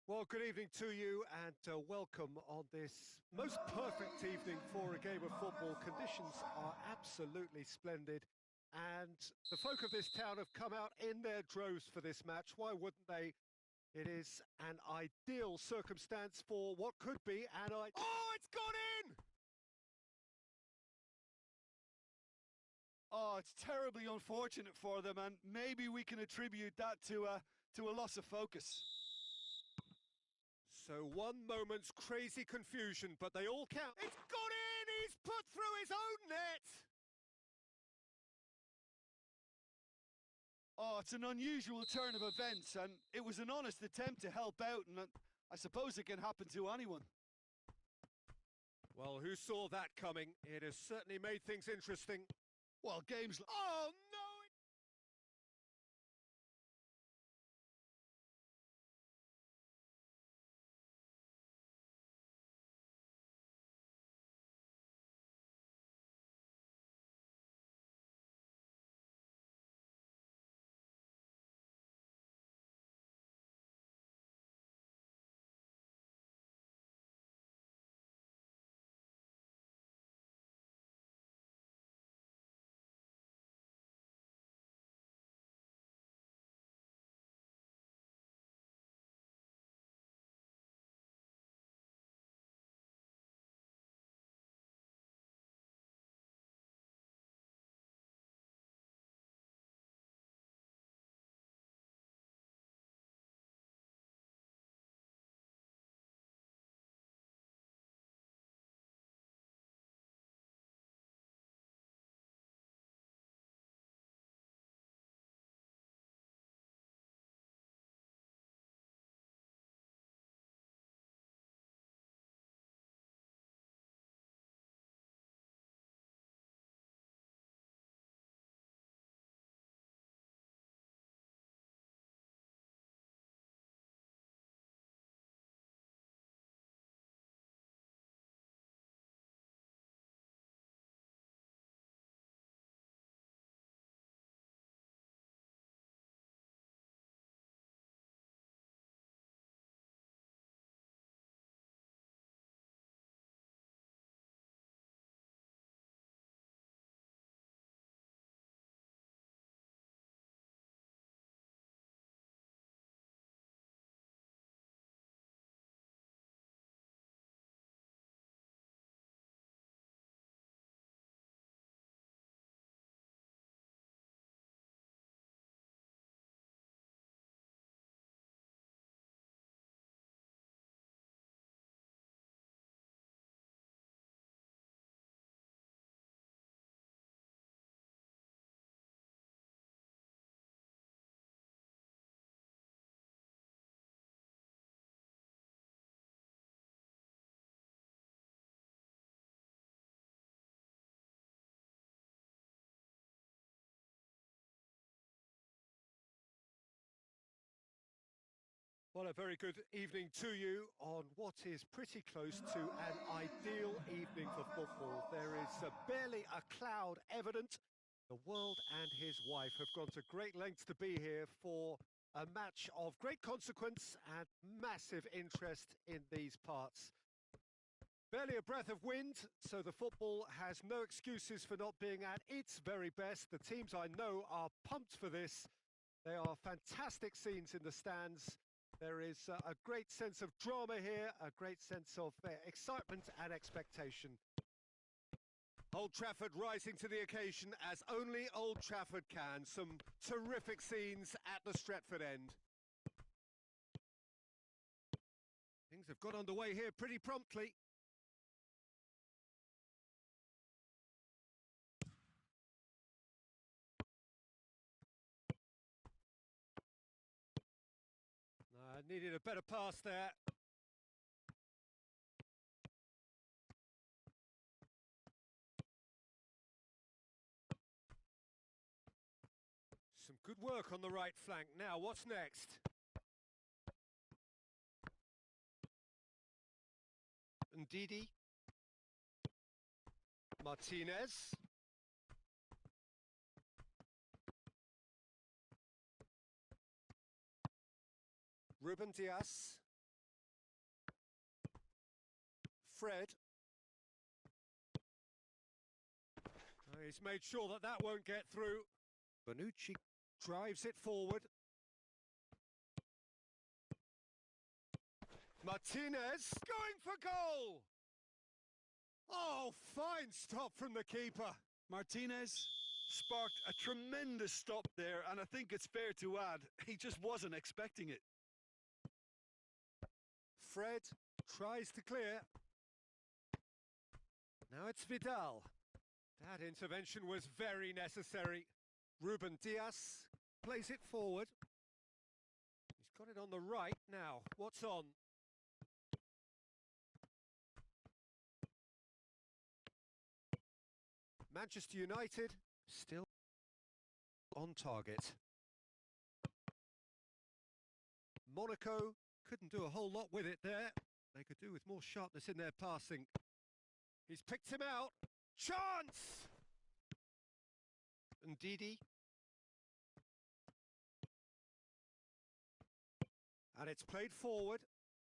Well, good evening to you and welcome on this most perfect evening for a game of football. Conditions are absolutely splendid and the folk of this town have come out in their droves for this match. Why wouldn't they? It is an ideal circumstance for what could be an Oh, it's gone in! Oh, it's terribly unfortunate for them, and maybe we can attribute that to a loss of focus. So one moment's crazy confusion, but they all count. It's gone in! He's put through his own net! Oh, it's an unusual turn of events, and it was an honest attempt to help out, and I suppose it can happen to anyone. Well, who saw that coming? It has certainly made things interesting. Well, games... Oh, no! Well, a very good evening to you on what is pretty close to an ideal evening for football. There is barely a cloud evident. The world and his wife have gone to great lengths to be here for a match of great consequence and massive interest in these parts. Barely a breath of wind, so the football has no excuses for not being at its very best. The teams I know are pumped for this. They are fantastic scenes in the stands. There is a great sense of drama here, a great sense of excitement and expectation. Old Trafford rising to the occasion as only Old Trafford can. Some terrific scenes at the Stretford end. Things have got underway here pretty promptly. Needed a better pass there. Some good work on the right flank. Now, what's next? Ndidi. Martinez. Ruben Dias. Fred. He's made sure that that won't get through. Bonucci drives it forward. Martinez going for goal! Oh, fine stop from the keeper. Martinez sparked a tremendous stop there, and I think it's fair to add, he just wasn't expecting it. Fred tries to clear. Now it's Vidal. That intervention was very necessary. Ruben Diaz plays it forward. He's got it on the right now. What's on? Manchester United still on target. Monaco couldn't do a whole lot with it there. They could do with more sharpness in their passing. He's picked him out. Chance! And Didi. And it's played forward.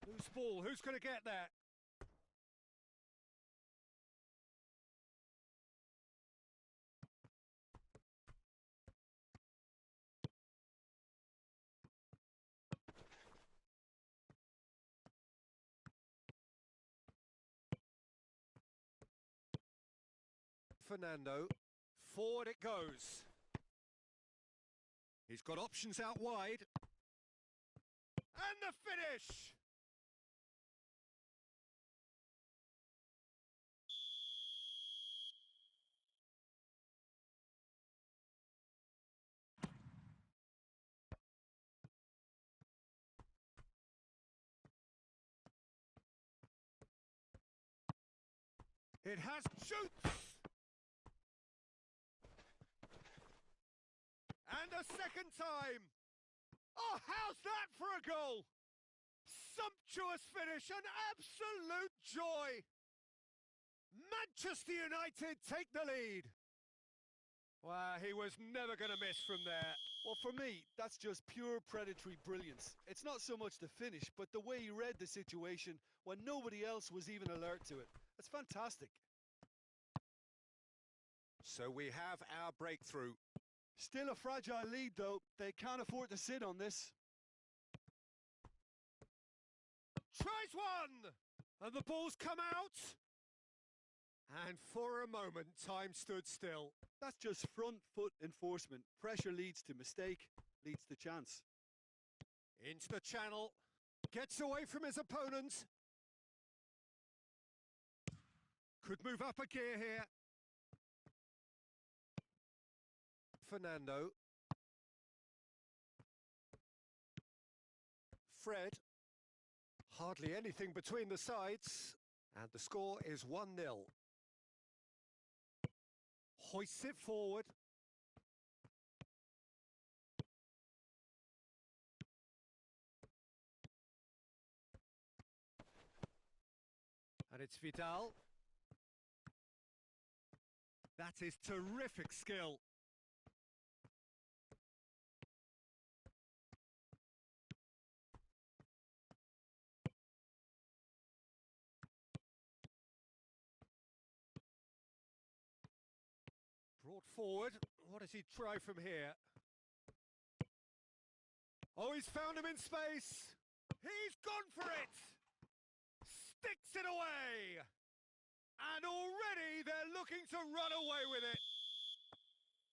Loose ball. Who's going to get there? Fernando. Forward it goes. He's got options out wide. And the finish! It has shoots! And a second time! Oh, how's that for a goal? Sumptuous finish, an absolute joy! Manchester United take the lead. Well, he was never going to miss from there. Well, for me, that's just pure predatory brilliance. It's not so much the finish, but the way he read the situation when nobody else was even alert to it. It's fantastic. So we have our breakthrough. Still a fragile lead, though. They can't afford to sit on this. Tries one! And the ball's come out. And for a moment, time stood still. That's just front foot enforcement. Pressure leads to mistake, leads to chance. Into the channel. Gets away from his opponent. Could move up a gear here. Fernando. Fred. Hardly anything between the sides. And the score is 1-0. Hoists it forward. And it's Vidal. That is terrific skill. Brought forward. What does he try from here? Oh, he's found him in space. He's gone for it. Sticks it away. And already they're looking to run away with it.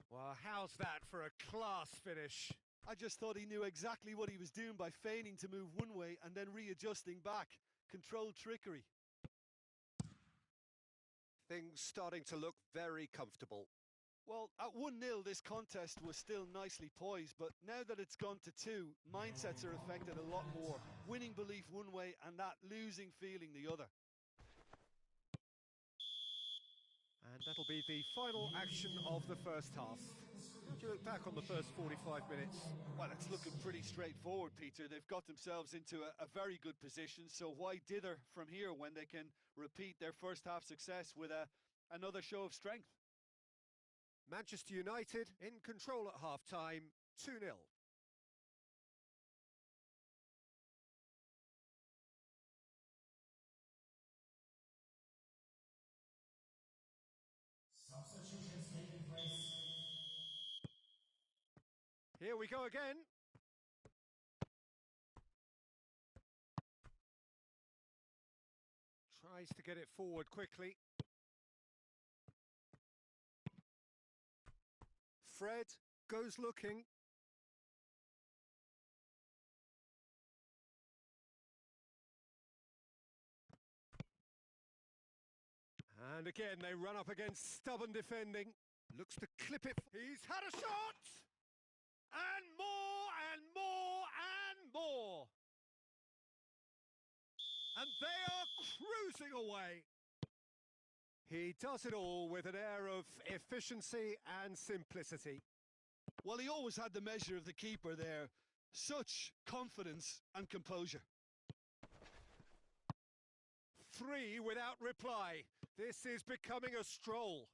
Well, how's that for a class finish? I just thought he knew exactly what he was doing by feigning to move one way and then readjusting back. Controlled trickery. Things starting to look very comfortable. Well, at 1-0, this contest was still nicely poised, but now that it's gone to 2, mindsets are affected a lot more. Winning belief one way and that losing feeling the other. And that'll be the final action of the first half. How do you look back on the first 45 minutes? Well, it's looking pretty straightforward, Peter. They've got themselves into a very good position, so why dither from here when they can repeat their first half success with another show of strength? Manchester United in control at half-time, 2-0. Here we go again. Tries to get it forward quickly. Fred goes looking. And again, they run up against stubborn defending. Looks to clip it. He's had a shot! And more, and more, and more! And they are cruising away. He does it all with an air of efficiency and simplicity. Well, he always had the measure of the keeper there. Such confidence and composure. 3 without reply. This is becoming a stroll.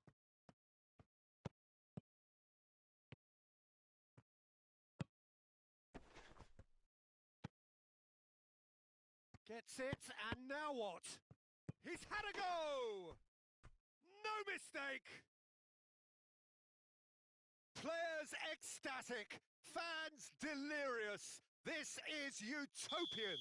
Gets it, and now what? He's had a go! No mistake! Players ecstatic, fans delirious. This is utopian.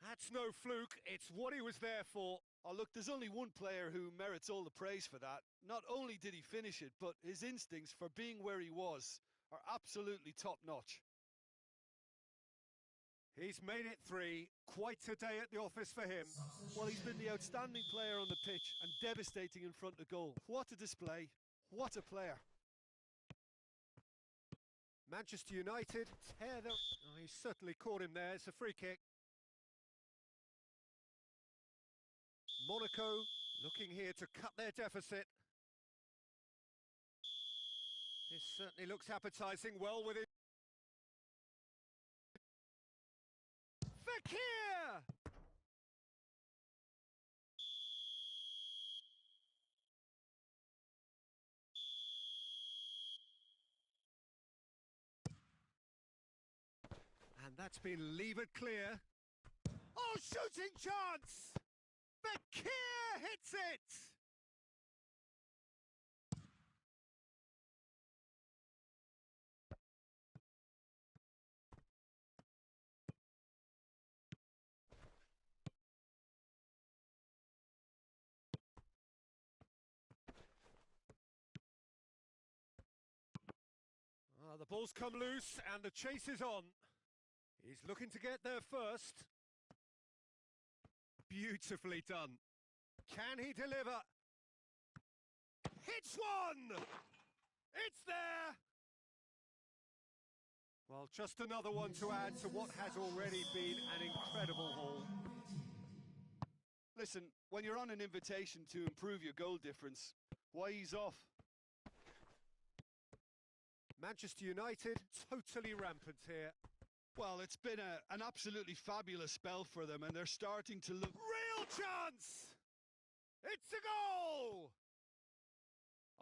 That's no fluke, it's what he was there for. Oh, look, there's only one player who merits all the praise for that. Not only did he finish it, but his instincts for being where he was are absolutely top-notch. He's made it 3. Quite a day at the office for him. Well, he's been the outstanding player on the pitch and devastating in front of goal. What a display. What a player. Manchester United tear them. Oh, he certainly caught him there. It's a free kick. Monaco looking here to cut their deficit. This certainly looks appetising. Well within. Fekir! And that's been levered clear. Oh, shooting chance! Fekir hits it! The ball's come loose and the chase is on. He's looking to get there first. Beautifully done. Can he deliver? Hits one! It's there! Well, just another one to add to what has already been an incredible haul. Listen, when you're on an invitation to improve your goal difference, why ease off? Manchester United totally rampant here. Well, it's been an absolutely fabulous spell for them, and they're starting to look... Real chance! It's a goal!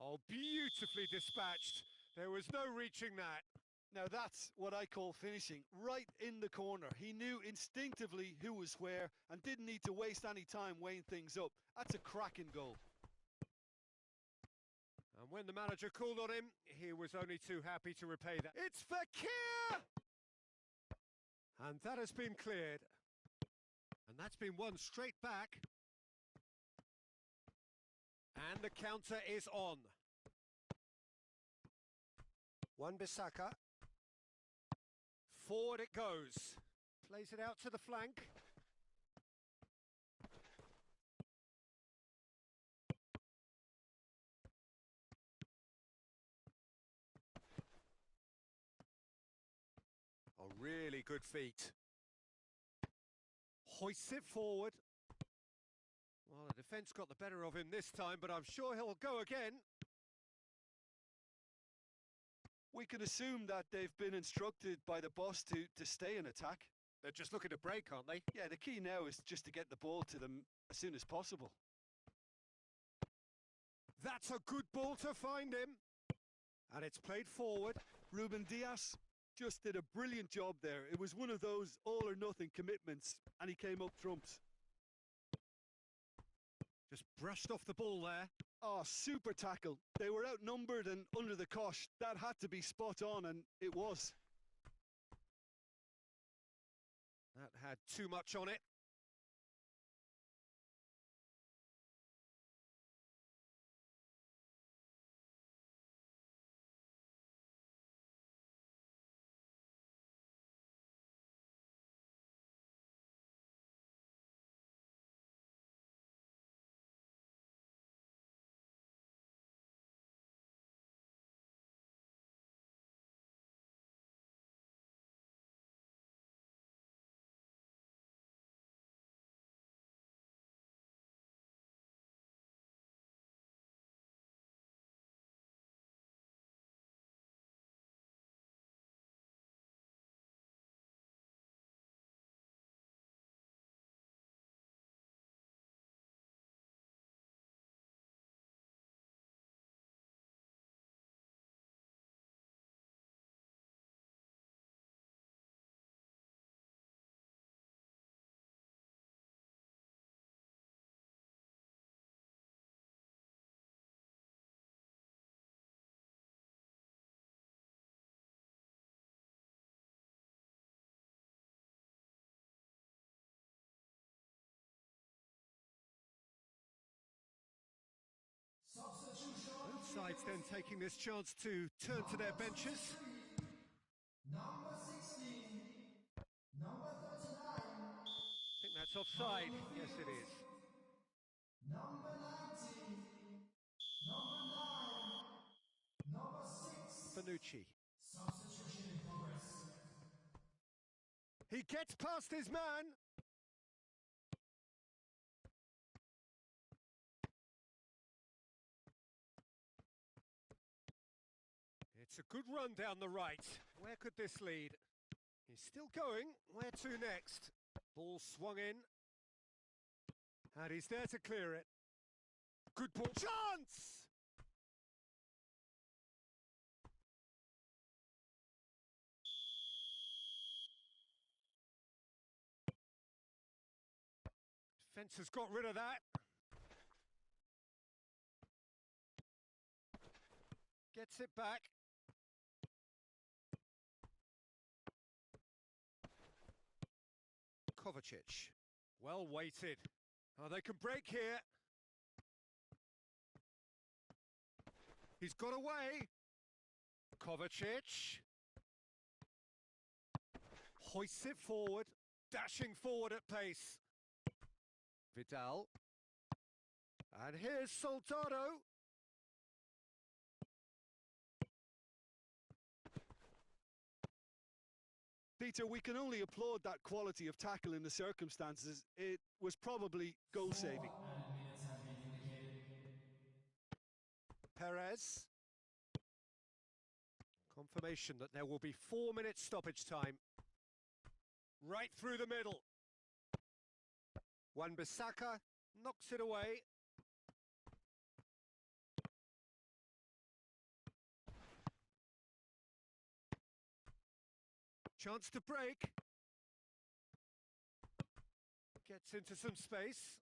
Oh, beautifully dispatched. There was no reaching that. Now that's what I call finishing, right in the corner. He knew instinctively who was where and didn't need to waste any time weighing things up. That's a cracking goal. And when the manager called on him, he was only too happy to repay that. It's Fekir! And that has been cleared. And that's been won straight back. And the counter is on. Wan-Bissaka. Forward it goes. Plays it out to the flank. Oh, really good feet. Hoists it forward. Well, the defence got the better of him this time, but I'm sure he'll go again. We can assume that they've been instructed by the boss to stay in attack. They're just looking to break, aren't they? Yeah, the key now is just to get the ball to them as soon as possible. That's a good ball to find him. And it's played forward. Ruben Dias just did a brilliant job there. It was one of those all-or-nothing commitments, and he came up trumps. Just brushed off the ball there. Oh, super tackle. They were outnumbered and under the cosh. That had to be spot on, and it was. That had too much on it. Both sides then taking this chance to turn to their benches. Number 16, number 39. I think that's offside. Yes, it is. Number 19, number 9, number 6. Bonucci. Substitution in progress. He gets past his man. It's a good run down the right. Where could this lead? He's still going. Where to next? Ball swung in. And he's there to clear it. Good ball. Chance! Defence has got rid of that. Gets it back. Kovacic. Well weighted. Oh, they can break here. He's got away. Kovacic. Hoists it forward. Dashing forward at pace. Vidal. And here's Soldado. Peter, we can only applaud that quality of tackle in the circumstances. It was probably goal-saving. Added minutes have been indicated. Perez. Confirmation that there will be 4 minutes stoppage time. Right through the middle. Wan-Bissaka knocks it away. Chance to break. Gets into some space.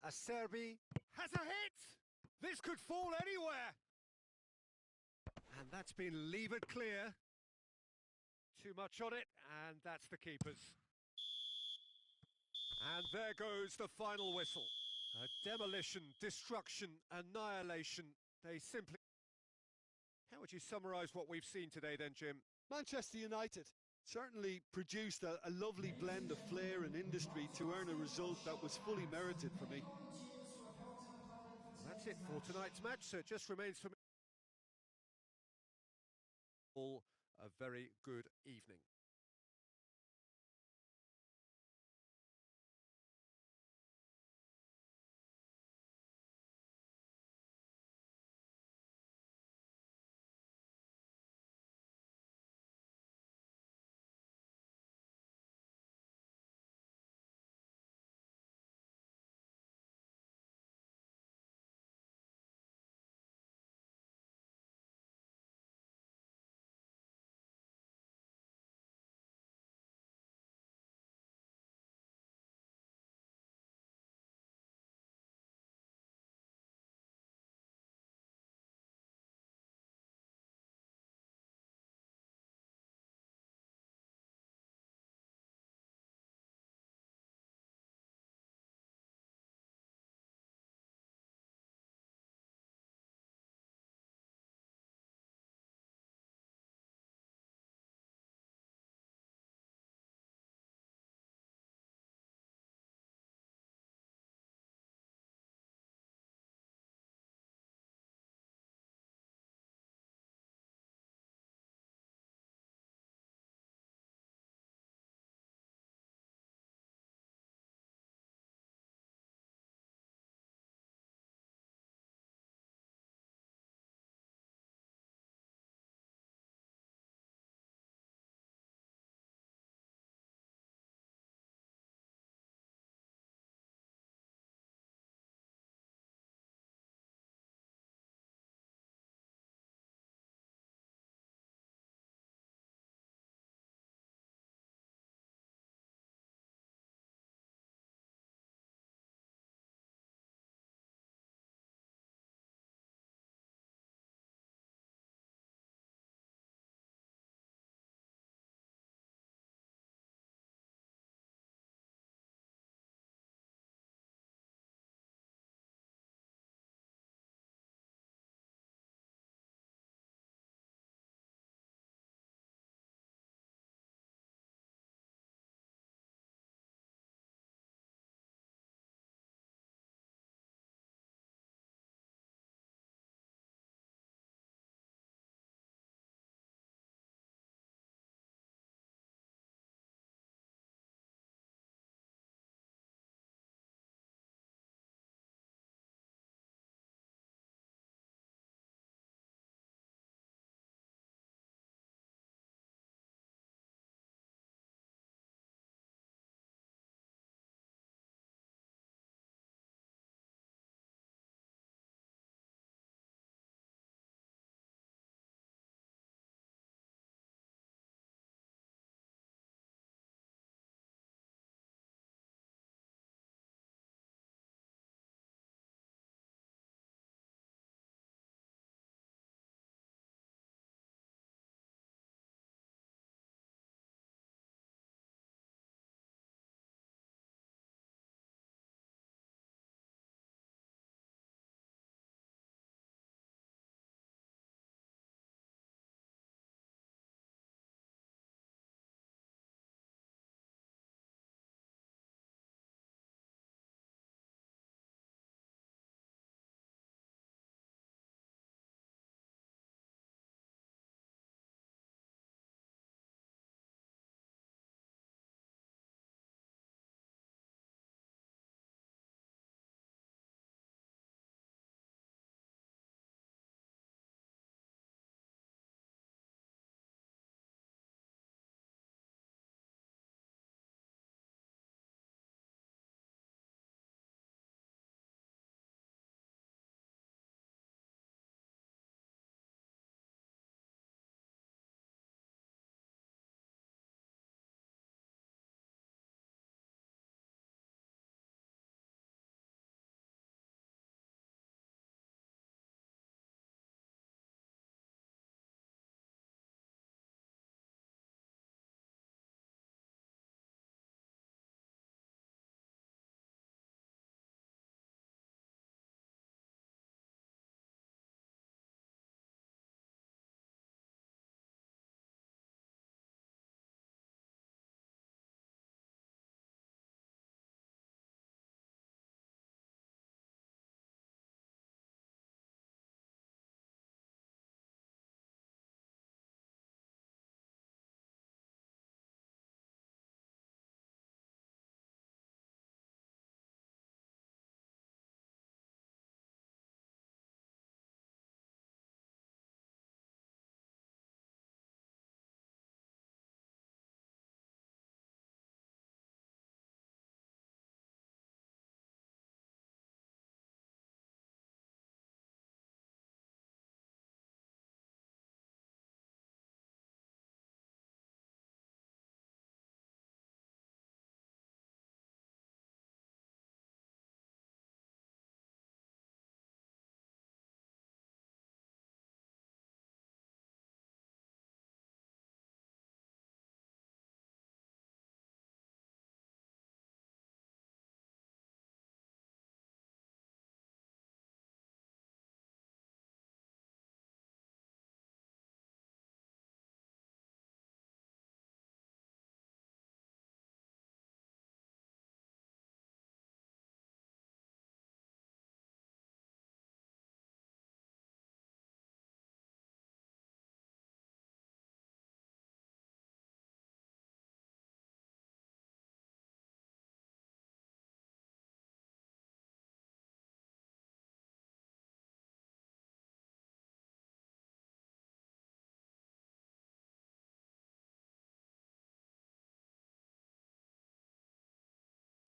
Acerbi has a hit! This could fall anywhere! And that's been levered clear. Too much on it, and that's the keeper's. And there goes the final whistle. A demolition, destruction, annihilation. They simply... How would you summarise what we've seen today then, Jim? Manchester United certainly produced a lovely blend of flair and industry to earn a result that was fully merited for me. That's it for tonight's match, so it just remains for me all a very good evening.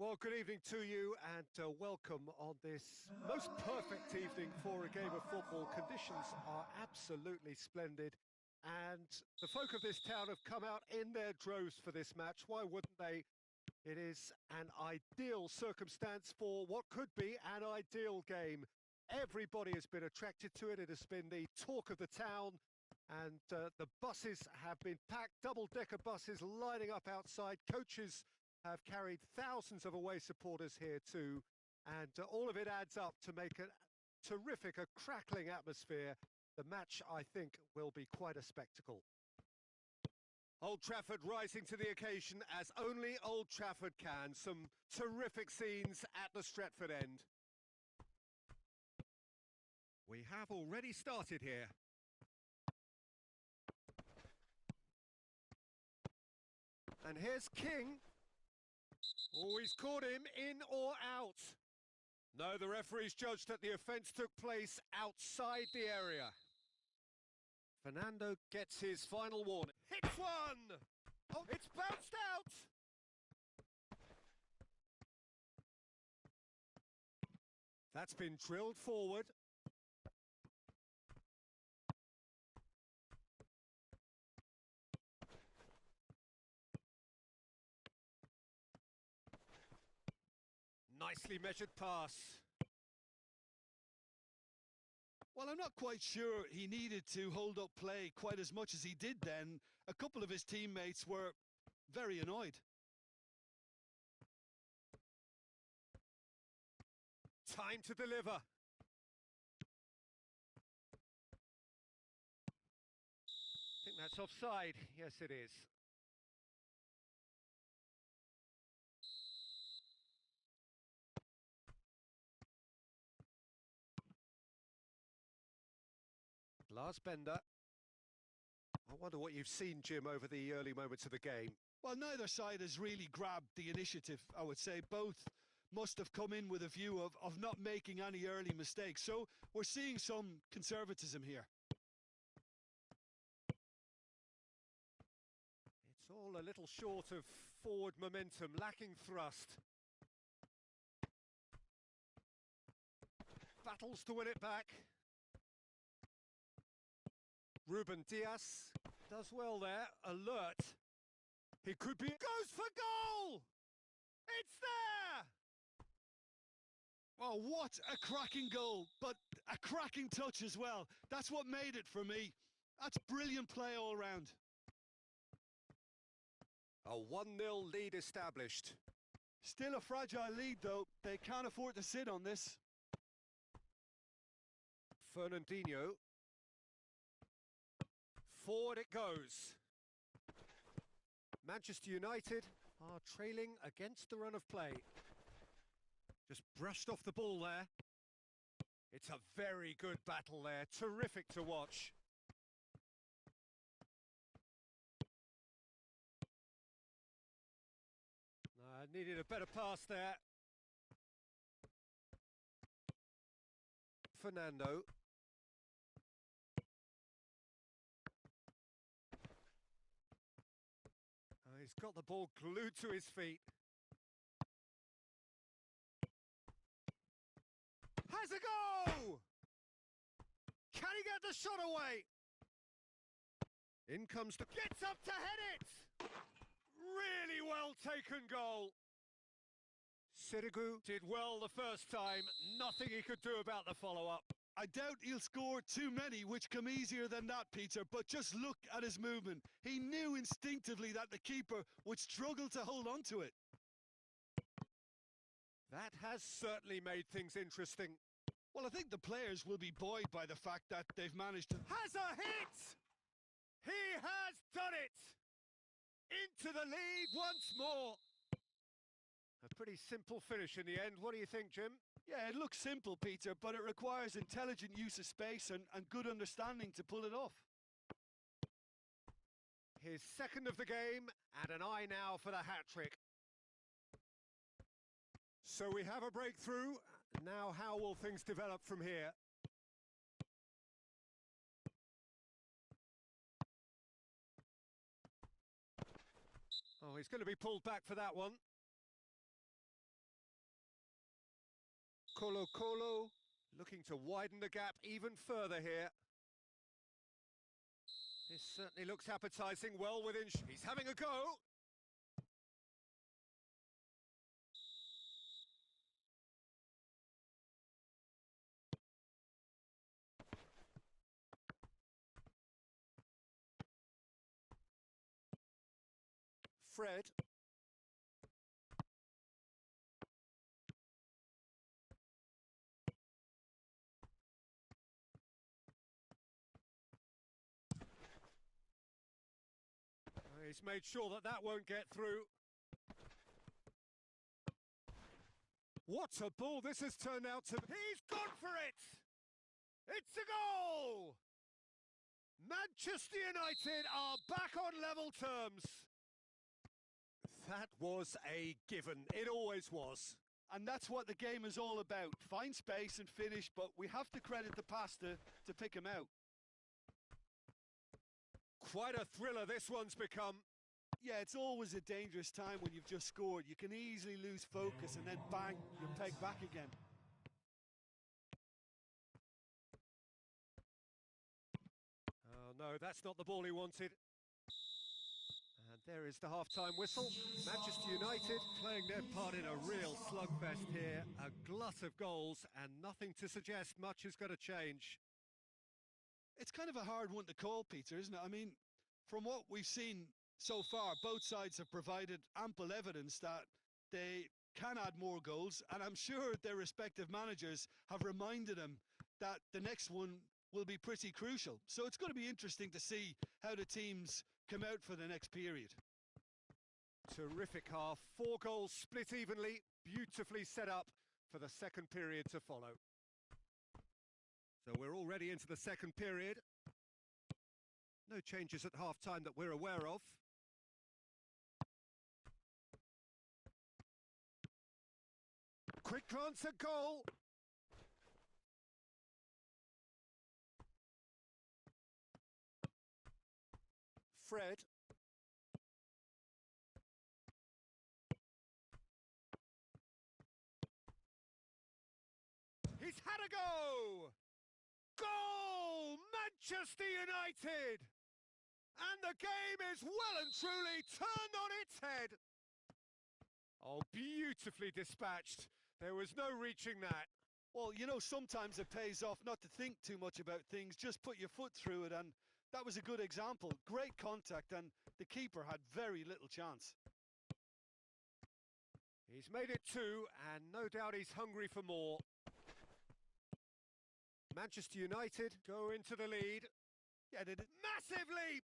Well, good evening to you and welcome on this most perfect evening for a game of football. Conditions are absolutely splendid and the folk of this town have come out in their droves for this match. Why wouldn't they? It is an ideal circumstance for what could be an ideal game. Everybody has been attracted to it. It has been the talk of the town and the buses have been packed, double-decker buses lining up outside. Coaches have carried thousands of away supporters here too, and all of it adds up to make a terrific, a crackling atmosphere. The match, I think, will be quite a spectacle. Old Trafford rising to the occasion as only Old Trafford can. Some terrific scenes at the Stretford end. We have already started here. And here's King. Oh, he's caught him in or out. No, the referee's judged that the offence took place outside the area. Fernando gets his final warning. Hits one! Oh, it's bounced out! That's been drilled forward. Nicely measured pass. Well, I'm not quite sure he needed to hold up play quite as much as he did then. A couple of his teammates were very annoyed. Time to deliver. I think that's offside. Yes, it is. Lars Bender. I wonder what you've seen, Jim, over the early moments of the game. Well, neither side has really grabbed the initiative, I would say. Both must have come in with a view of not making any early mistakes. So we're seeing some conservatism here. It's all a little short of forward momentum, lacking thrust. Battles to win it back. Ruben Diaz does well there, alert. He could be... Goes for goal! It's there! Oh, what a cracking goal, but a cracking touch as well. That's what made it for me. That's brilliant play all round. A 1-0 lead established. Still a fragile lead, though. They can't afford to sit on this. Fernandinho. Forward it goes. Manchester United are trailing against the run of play. Just brushed off the ball there. It's a very good battle there. Terrific to watch. Needed a better pass there. Fernando. He's got the ball glued to his feet. Has a go! Can he get the shot away? In comes the... Gets up to head it! Really well taken goal. Sirigu did well the first time. Nothing he could do about the follow-up. I doubt he'll score too many, which come easier than that, Peter, but just look at his movement. He knew instinctively that the keeper would struggle to hold on to it. That has certainly made things interesting. Well, I think the players will be buoyed by the fact that they've managed to... Has a hit! He has done it! Into the lead once more. A pretty simple finish in the end. What do you think, Jim? Yeah, it looks simple, Peter, but it requires intelligent use of space and good understanding to pull it off. His second of the game, and an eye now for the hat-trick. So we have a breakthrough. Now how will things develop from here? Oh, he's going to be pulled back for that one. Colo Colo looking to widen the gap even further here. This certainly looks appetising, well within... He's having a go! Fred. He's made sure that that won't get through. What a ball this has turned out to... He's gone for it! It's a goal! Manchester United are back on level terms. That was a given. It always was. And that's what the game is all about. Find space and finish, but we have to credit the pass to pick him out. Quite a thriller this one's become. Yeah, it's always a dangerous time when you've just scored. You can easily lose focus and then bang, you're pegged back again. Oh no, that's not the ball he wanted. And there is the half-time whistle. Manchester United playing their part in a real slugfest here. A glut of goals and nothing to suggest much is going to change. It's kind of a hard one to call, Peter, isn't it? I mean, from what we've seen so far, both sides have provided ample evidence that they can add more goals, and I'm sure their respective managers have reminded them that the next one will be pretty crucial. So it's going to be interesting to see how the teams come out for the next period. Terrific half, 4 goals split evenly, beautifully set up for the second period to follow. So we're already into the second period. No changes at half-time that we're aware of. Quick glance at goal. Fred. He's had a go! Goal! Manchester United! And the game is well and truly turned on its head. Oh, beautifully dispatched. There was no reaching that. Well, you know, sometimes it pays off not to think too much about things, just put your foot through it, and that was a good example. Great contact, and the keeper had very little chance. He's made it 2, and no doubt he's hungry for more. Manchester United go into the lead. Yeah, they did. Massive leap!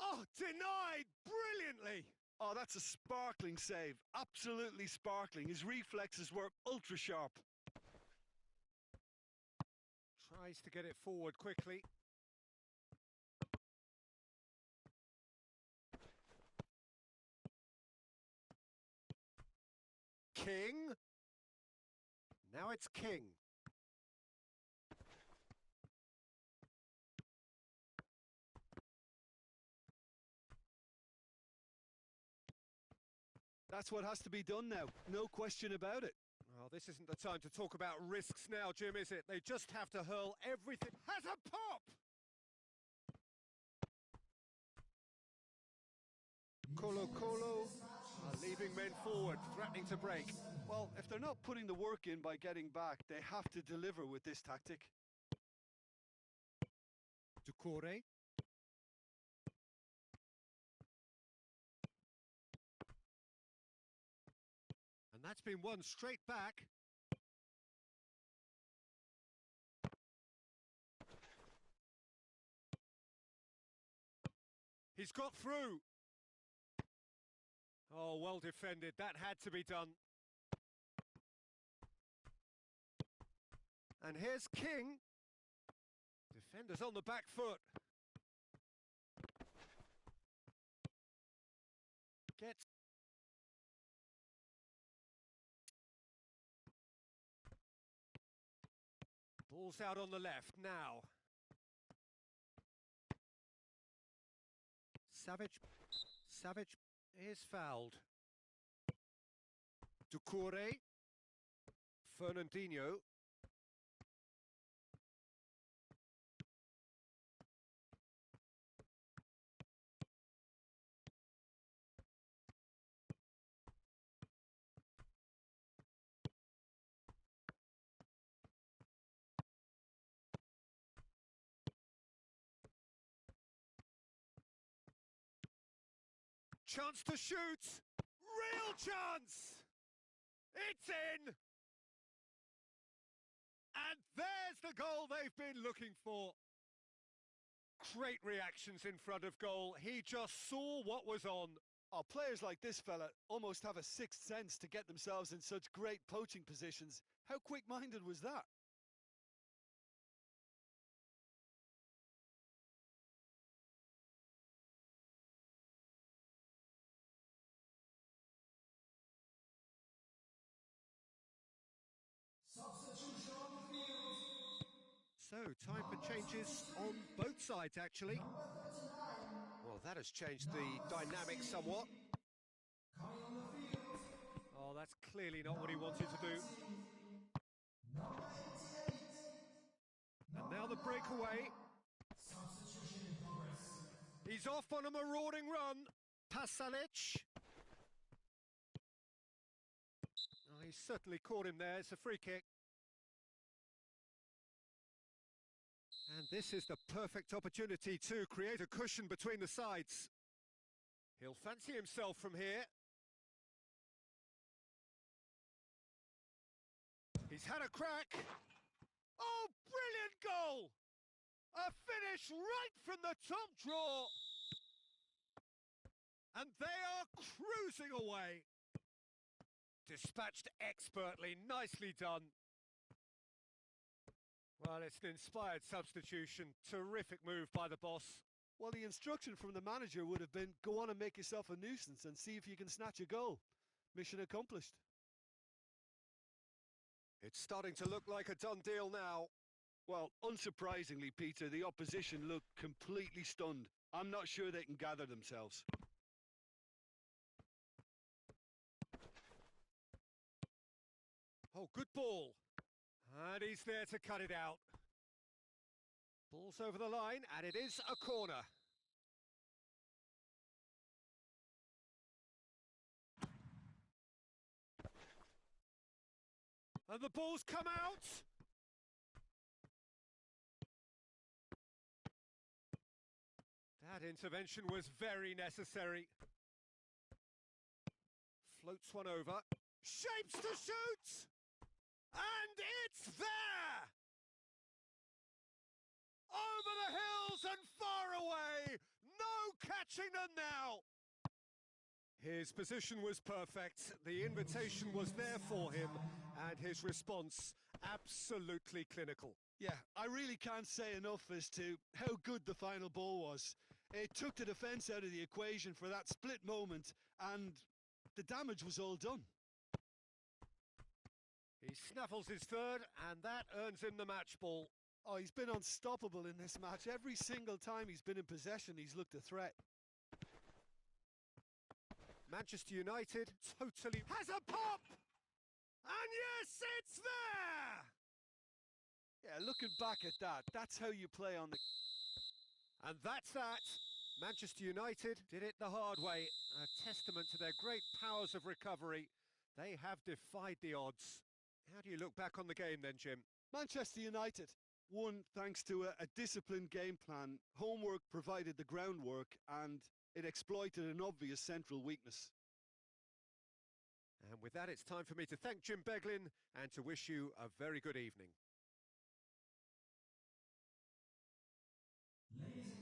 Oh, denied brilliantly. Oh, that's a sparkling save. Absolutely sparkling. His reflexes were ultra sharp. Tries to get it forward quickly. King. Now it's King. That's what has to be done now. No question about it. Well, this isn't the time to talk about risks now, Jim, is it? They just have to hurl everything. Has a pop! Colo Colo are leaving men forward, threatening to break. Well, if they're not putting the work in by getting back, they have to deliver with this tactic. Ducore. And that's been won straight back. He's got through. Oh, well defended. That had to be done. And here's King. Defenders on the back foot. Gets... Ball's out on the left now. Savage is fouled. Ducore. Fernandinho. Chance to shoot! Real chance! It's in! And there's the goal they've been looking for. Great reactions in front of goal. He just saw what was on. Oh, players like this fella almost have a sixth sense to get themselves in such great poaching positions. How quick-minded was that? Substitution on the field. So, time for changes on both sides, actually. Number 39. Well, that has changed the dynamic somewhat. Coming on the field. Oh, that's clearly not what he wanted to do. Number 88. And now the breakaway. Substitution in progress. He's off on a marauding run. Pasalic. Oh, he's certainly caught him there. It's a free kick. And this is the perfect opportunity to create a cushion between the sides. He'll fancy himself from here. He's had a crack. Oh, brilliant goal! A finish right from the top draw. And they are cruising away. Dispatched expertly, nicely done. Well, it's an inspired substitution. Terrific move by the boss. Well, the instruction from the manager would have been, go on and make yourself a nuisance and see if you can snatch a goal. Mission accomplished. It's starting to look like a done deal now. Well, unsurprisingly, Peter, the opposition look completely stunned. I'm not sure they can gather themselves. Oh, good ball. And he's there to cut it out. Ball's over the line, and it is a corner. And the ball's come out. That intervention was very necessary. Floats one over. Shapes to shoot! And it's there! Over the hills and far away! No catching them now! His position was perfect, the invitation was there for him, and his response absolutely clinical. Yeah, I really can't say enough as to how good the final ball was. It took the defence out of the equation for that split moment, and the damage was all done. He snaffles his third, and that earns him the match ball. Oh, he's been unstoppable in this match. Every single time he's been in possession, he's looked a threat. Manchester United totally has a pop! And yes, it's there! Yeah, looking back at that, that's how you play on the... And that's that. Manchester United did it the hard way. A testament to their great powers of recovery. They have defied the odds. How do you look back on the game then, Jim? Manchester United won thanks to a disciplined game plan. Homework provided the groundwork, and it exploited an obvious central weakness. And with that, it's time for me to thank Jim Beglin and to wish you a very good evening. Ladies